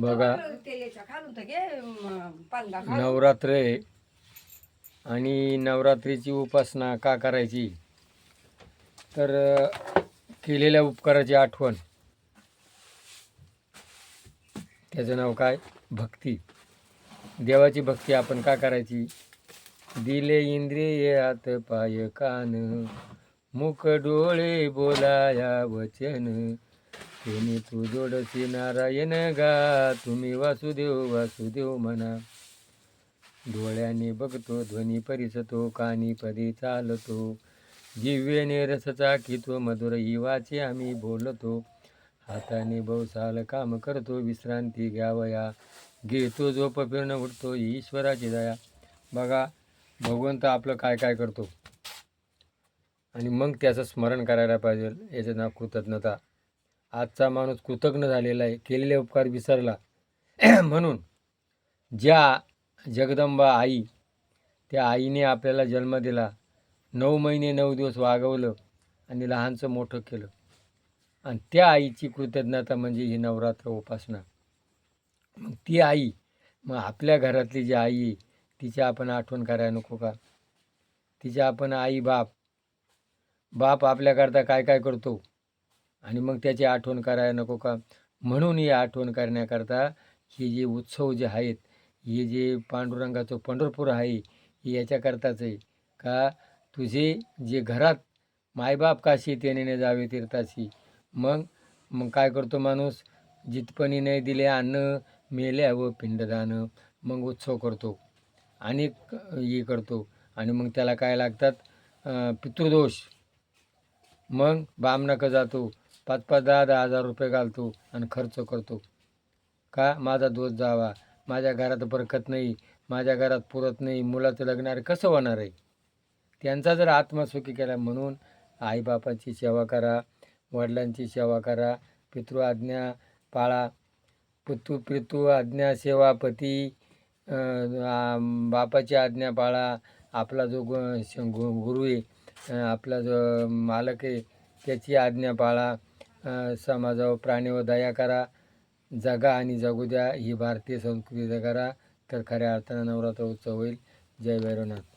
बघा नवरात्र आहे आणि नवरात्रीची उपासना का करायची तर केलेल्या उपकाराची आठवण, त्याचं नाव काय, भक्ती. देवाची भक्ती आपण का करायची? दिले इंद्रिय हात पाय कान, मुख डोळे बोलाया वचन, तुम्ही तू जोडसी नारायण गा, तुम्ही वासुदेव वासुदेव म्हणा. डोळ्याने बघतो ध्वनी परिसतो, कानी पदी चालतो, जिव्हेने रस चाकितो, मधुर ही वाचे आम्ही बोलतो, हाताने बहुसाल काम करतो, विश्रांती घ्यावया, घेतो झोप फिरणं उठतो, ईश्वराची दया. बघा भगवंत आपलं काय काय करतो आणि मग त्याचं स्मरण करायला पाहिजे. याचं नाव कृतज्ञता. आजचा माणूस कृतज्ञ झालेला आहे, केलेले उपकार विसरला. म्हणून ज्या जगदंबा आई, त्या आईने आपल्याला जन्म दिला, 9 महिने 9 दिवस वागवलं आणि लहानचं मोठं केलं, आणि त्या आईची कृतज्ञता म्हणजे ही नवरात्र उपासना. मग ती आई, मग आपल्या घरातली जी आई आहे तिची आपण आठवण करायला नको का? तिच्या आपण आई बाप आपल्याकरता काय काय करतो आणि मग त्याची आठवण करायला नको का? म्हणून ही आठवण करण्याकरता हे जे उत्सव जे आहेत, हे जे पांडुरंगाचं पंढरपूर आहे, हे याच्याकरताच आहे का तुझे जे घरात मायबाप काशी तेने जावे तीर्थाशी. मग काय करतो माणूस? जितपणी नाही दिले अन्न, मेल्यावर पिंडदान. मग उत्सव करतो आणि हे करतो, आणि मग त्याला काय लागतात? पितृदोष. मग बामणाकडं जातो, 5-5, 10-10 हजार रुपये घालतो आणि खर्च करतो. का? माझा दोष जावा, माझ्या घरात बरकत नाही, माझ्या घरात पुरत नाही, मुलाचं लग्न कसं होणार आहे? त्यांचा जर आत्मा सुखी केला. म्हणून आईबापाची सेवा करा, वडिलांची सेवा करा, पितृ आज्ञा पाळा. पितृ आज्ञा सेवा, पती बापाची आज्ञा पाळा. आपला जो गुरु आहे, आपला जो मालक आहे, त्याची आज्ञा पाळा. समाजावर प्राणीवर दया करा, जगा आणि जगू द्या. ही भारतीय संस्कृती करा, तर खऱ्या अर्थानं नवरात्र उत्सव होईल. जय भैरवनाथ.